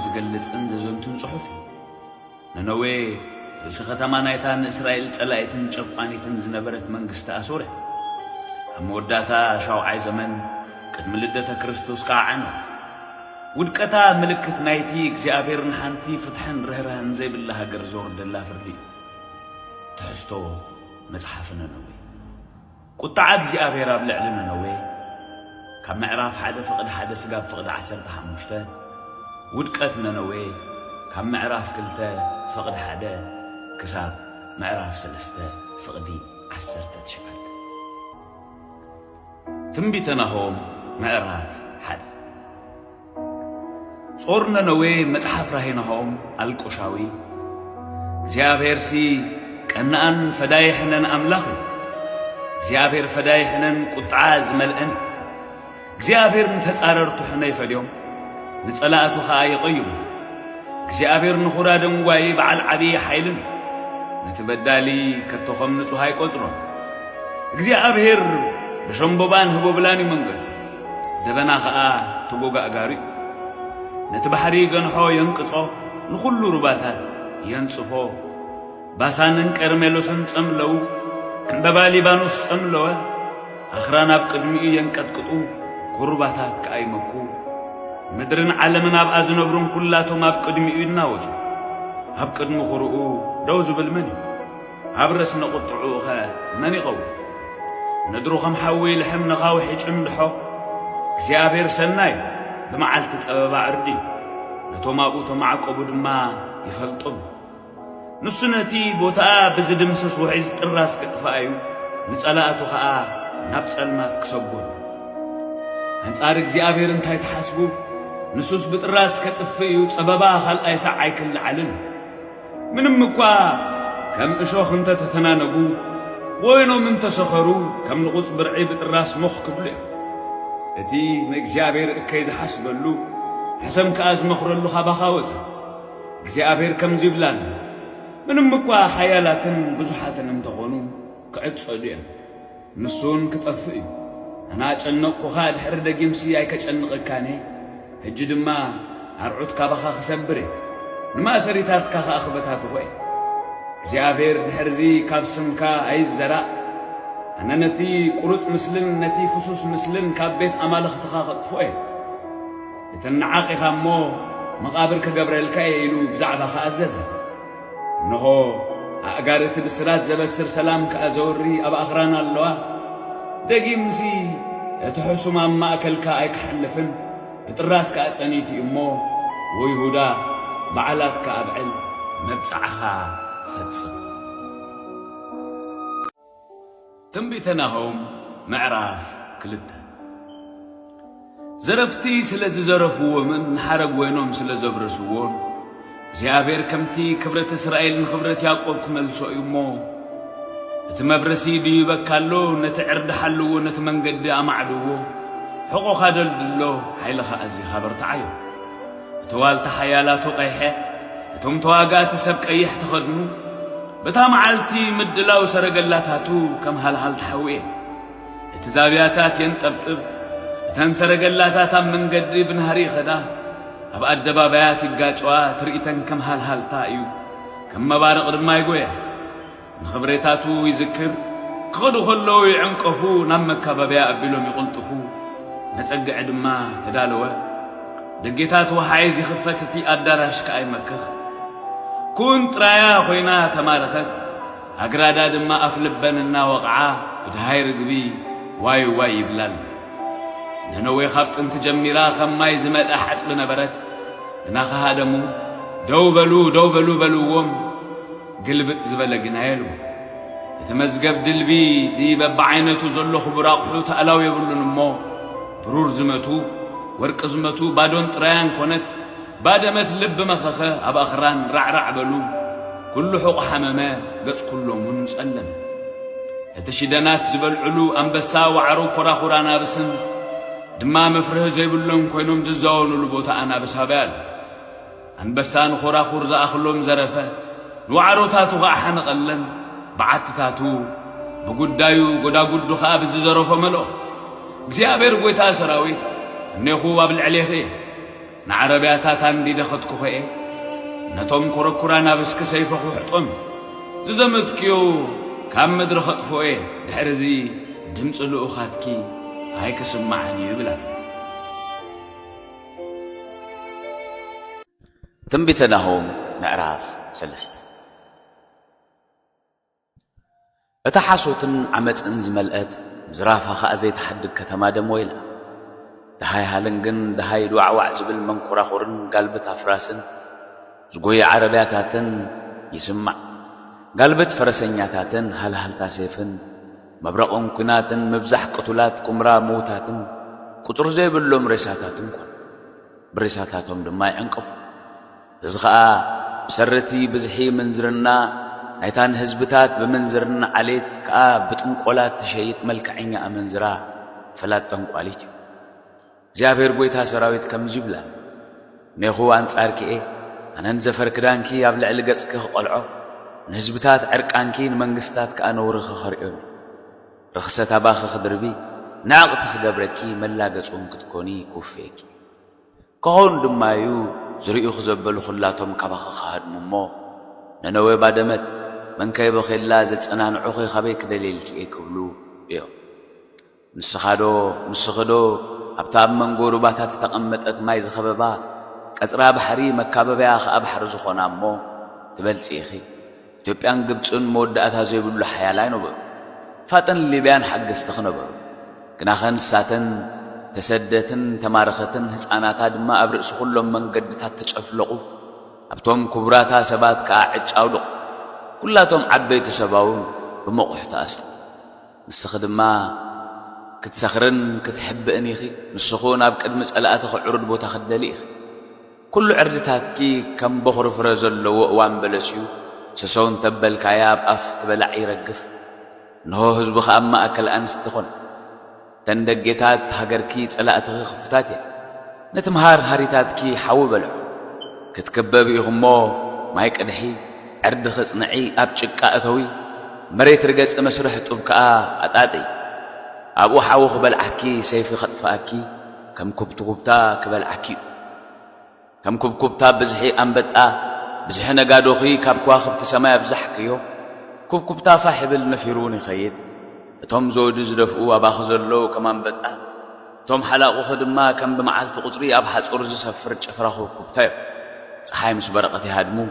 ዝገልጽን ዘዘንቱን ጽሑፍ ነነዌ እስኸተማ ናይታን እስራኤል ጸላእትን ጨቋኒትን ዝነበረት መንግስቲ አሶር አመወዳታ ሻውዓይ ዘመን ቅድሚ ልደተ ክርስቶስ ከዓነት ውድቀታ ምልክት ናይቲ እግዚአብሔርን ሓንቲ ፍትሕን ርህራህን ዘይብላ ሃገር ዘወርደላ ፍርዲ ትሕዝቶ መጽሓፍ ነነዌ ቁጣዓ እግዚአብሔር ኣብ ልዕሊ ነነዌ ካብ ምዕራፍ 1 ፍቅዲ 1 ስጋብ ፍቅዲ 15 ውድቀት ነነዌ ካብ ምዕራፍ 2 ፍቅዲ 1 ክሳብ ምዕራፍ 3 ፍቅዲ 19 ትንቢተ ናሆም ምዕራፍ 1 ጾር ነነዌ መጽሓፍ ራእይ ናሆም አልቆሻዊ እግዚአብሔር ሲ ቀናን ፈዳይሕነን አምላኽ እግዚአብሔር ፈዳይሕነን ቁጣዓ ዝመልአን እግዚአብሔር ንተጻረርቱ ሕነ ይፈድዮም ንጸላእቱ ኸኣ ይቐይሙ እግዚአብሔር ንኹራ ደንጓይ በዓል ዓብይ ሓይልን ንትበዳሊ ከተኸም ንጹሕ ኣይቈጽሮም እግዚአብሔር በሸምቦባን ህቦብላን ይመንገድ ደበና ኸኣ ተጎጋእጋሪ ነቲ ባሕሪ ገንሖ የንቅጾ ንኹሉ ሩባታት የንጽፎ ባሳንን ቀርሜሎስን ጸምለው ዕምበባ ሊባኖስ ጸምለወ ኣኽራን ኣብ ቅድሚኡ የንቀጥቅጡ ኩሩባታት ከኣይመኩ ምድርን ዓለምን ኣብኣ ዝነብሩን ኩላቶም ኣብ ቅድሚኡ ይናወጹ ኣብ ቅድሚ ኹርኡ ደው ዝብል መን እዩ ኣብ ረስነ ቁጥዑ ኸ መን ይቐውም ነድሩ ኸም ሓዊ ልሕም ነኻውሒ ጭምድሖ እግዚአብሔር ሰናይ ብመዓልቲ ጸበባ ዕርዲ ነቶም ኣብኡ ተማዕቆቡ ድማ ይፈልጦም ንሱ ነቲ ቦታኣ ብዝድምስስ ውሒዝ ጥራስ ክጥፋእ እዩ ንጸላእቱ ኸኣ ናብ ጸልማት ክሰጎን አንጻር እግዚአብሔር እንታይ ተሓስቡ ንሱስ ብጥራስ ከጥፍእ እዩ ጸበባ ኻልኣይ ሰዓይ ክልዓልን ምንም እኳ ከም እሾኽ እንተተተናነጉ ወይኖም እንተሰኸሩ ከም ንቑፅ ብርዒ ብጥራስ ሞኽ ክብሉ እዩ እቲ ንእግዚአብሔር እከይ ዝሓስበሉ ሕሰም ከኣ ዝመኽረሉ ኻባኻ ወፀ እግዚአብሔር ከምዚ ይብላን ምንም እኳ ሓያላትን ብዙሓትን እንተኾኑ ክዕጸዱ እዮም ንሱን ክጠፍእ እዩ ኣና ጨነቕኩኻ ድሕሪ ደጊምሲ ኣይከጨንቐካነ ሕጂ ድማ ኣርዑት ካባኻ ክሰብር እየ ንማእሰሪታትካ ኸኣ ኽበታትኾ እየ እግዚአብሔር ድሕርዚ ካብ ስምካ ኣይዘራእ ኣነ ነቲ ቁሩጽ ምስልን ነቲ ፍሱስ ምስልን ካብ ቤት ኣማልኽትኻ ኸጥፎ እየ እቲ ንዓቒኻ እሞ መቓብር ክገብረልካ እየ ኢሉ ብዛዕባኻ ኣዘዘ እንሆ ኣእጋርቲ ብስራት ዘበስር ሰላም ከኣ ዘወሪ ኣብ ኣኽራን ኣለዋ ደጊምሲ እቲ ሕሱም ኣብ ማእከልካ ኣይክሕልፍን ብጥራስ ከኣ ጸኒቲ እሞ ወይሁዳ በዓላትካ ኣብዕል መብጻዕኻ ፈጽም ትንቢተ ናሆም ምዕራፍ 2 ዘረፍቲ ስለ ዝዘረፍዎምን ንሓረግ ወይኖም ስለ ዘብረስዎን እግዚአብሔር ከምቲ ክብረት እስራኤል ንኽብረት ያዕቆብ ክመልሶ እዩ እሞ እቲ መብረሲ ድይበካሎ ነቲ ዕርዲ ሓልዎ ነቲ መንገዲ ኣማዕድዎ ሕቆኻ ደልድሎ ሓይልኻ እዚኻ በርትዓዮ እቲ ዋልታ ሓያላቱ ቀይሐ እቶም ተዋጋእቲ ሰብ ቀይሕ ተኸድኑ በታ መዓልቲ ምድላው ሰረገላታቱ ከም ሃልሃል ተሓዊ እየ እቲ ዛብያታት የንጠብጥብ እተን ሰረገላታት ኣብ መንገዲ ብናህሪ ይኸዳ ኣብ ኣደባባያት ይጋጨዋ ትርኢተን ከም ሃልሃልታ እዩ ከም መባርቕ ድማ ይጎያ ንኽብሬታቱ ይዝክር ክኸዱ ኸለዉ ይዕንቀፉ ናብ መካበብያ ኣቢሎም ይቕልጥፉ መጸግዒ ድማ ተዳለወ ደጌታት ወሓይዝ ይኽፈት እቲ ኣዳራሽ ከኣይመክኽ ኩን ጥራያ ኾይና ተማረኸት ኣግራዳ ድማ ኣፍ ልበንና ወቕዓ ብድሃይ ርግቢ ዋይ ዋይ ይብላል ነነዌ ካብ ጥንቲ ጀሚራ ከም ማይ ዝመልአ ሓፅቢ ነበረት እናኸሃደሙ ደው በሉ በልዎም ግልብጥ ዝበለ ግና የሉ እቲ መዝገብ ድልቢ እቲ በብዓይነቱ ዘሎ ኽቡር ኣቑሑ ተኣላው የብሉን እሞ ብሩር ዝመቱ ወርቂ ዝመቱ ባዶን ጥራያን ኮነት ባደመት ልብ መኸኸ ኣብ ኣኽራን ራዕራዕ በሉ ኩሉ ሕቑ ሓመመ ገጽ ኩሎምን ጸለም እቲ ሽደናት ዝበልዕሉ ኣንበሳ ዋዕሮ ኮራኹራ ናብስን ድማ መፍርህ ዘይብሎም ኮይኖም ዝዛወኑሉ ቦታ ኣናብስ ሃበያሉ ኣንበሳን ኮራኹር ዝኣኽሎም ዘረፈ ንዋዕሮታቱ ኸዓ ሓነቐለን በዓትታቱ ብጉዳዩ ጎዳጉዱ ኸኣ ብዝዘረፎ መልኦ እግዚአብሔር ጐይታ ሰራዊት እኔኹ ኣብ ልዕሌኽ እየ نعربياتات عندي دخت كخئ نتوم كركرانا بسك سيف خحطم ززمتكيو كم مدرخت فوئ دحرزي دمص لؤخاتكي هيك سمعني يبلا تنبيتناهم معراف سلست اتحاسوتن عمصن زملأت زرافه خا زي تحدد كتما دم ويلا دهاي هالنجن دهاي دوعوع زبل منكراخورن قلبت افراسن زغوي عربياتاتن يسمع قلبت فرسنياتاتن هلهلتا سيفن مبرقون كناتن مبزح قتلات كمرا موتاتن قطر زي بلوم ريساتاتن كون بريساتاتهم دما ينقفو زخا بسرتي بزحي منزرنا نايتان هزبتات بمنزرنا عليت كا بتنقولات تشيت ملكعኛ امنزرا فلات تنقاليت زيابير بويتا سراويت كم زبلا نيخو انصاركي انا نزفر كدانكي اب لعل ገጽك قلعو نهزبتات عرقانكي منغستات كانور خخريو رخصتا باخ خدربي ناقت خغبركي ملاغصون كتكوني كوفيكي كون دمايو زريو خزبل خلاتهم كبخ خادمو ننوي بادمت من كي بخلا زصنانعو خبيك دليلتي كبلو يو مسخدو ابتاب منغورو باتات تقمطت ماي زخببا قصرا بحري مكاببيا خاب حرز خونامو تبلصيخي ኢትዮጵያን ግብጽን መወዳእታ ዘይብሉ ሓያላይ ነበሩ ፋጠን ሊብያን ሓገዝ ተኽነበሩ ግናኸን ሳተን ተሰደትን ተማረኸትን ህፃናታ ድማ ኣብ ርእሲ ኩሎም መንገድታት ተጨፍለቁ ኣብቶም ክቡራታ ሰባት ከዓ ዕጫውሉ ኩላቶም ዓበይቲ ሰባውን ብመቑሕ ተኣስሩ ንስኺ ድማ ክትሰኽርን ክትሕብእን ኢኺ ንስኹ ናብ ቅድሚ ጸላእቲ ክዕሩድ ቦታ ክደሊ ኢኺ ኩሉ ዕርድታትኪ ከም በኽሪ ፍረ ዘለዎ እዋን በለስዩ سسون تبل كاياب أف تبلع يرقف نهو هزبخ أما أكل أنس تخون تندقيتات هاقركي تسألات خفتاتي نتمهار هاريتاتكي حاو بلعو كتكبابي غمو ما يكدحي عرد خصنعي أبشك أتوي مريت رقص مسرح تبكا أتاتي أبو حاوخ بلعكي سيفي خطفاكي كم كبتا كبلعكي كم كبتا بزحي أنبتا بزحنا قادوخي كاب كواخب تسمايا بزحكيو كبتا فاحبل نفيروني خيد توم زود زدفو أباخزلو كمان بتا توم حلاقو خدما كم بمعالت قطري أبحث أرز سفر جفراخو كبتايو صحاي مسبرقتي هادمو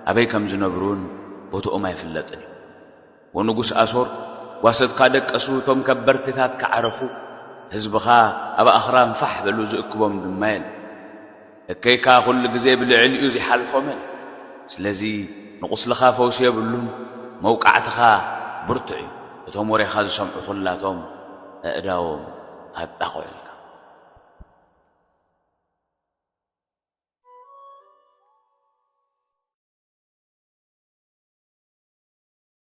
أبي كم زنبرون بوتو ما يفلتني ونقص أسور واسد كادك أسو توم كبرتتات كعرفو هزبخا أبا أخرام فحبلو زئكبهم دمين كيكا خل جزيب العليو زي حالفو من سلازي نقص لخا فوسيا بلون موقعتخا برتعي وتوم وريخا زسمعو خلاتهم أداوم هاد أخويلك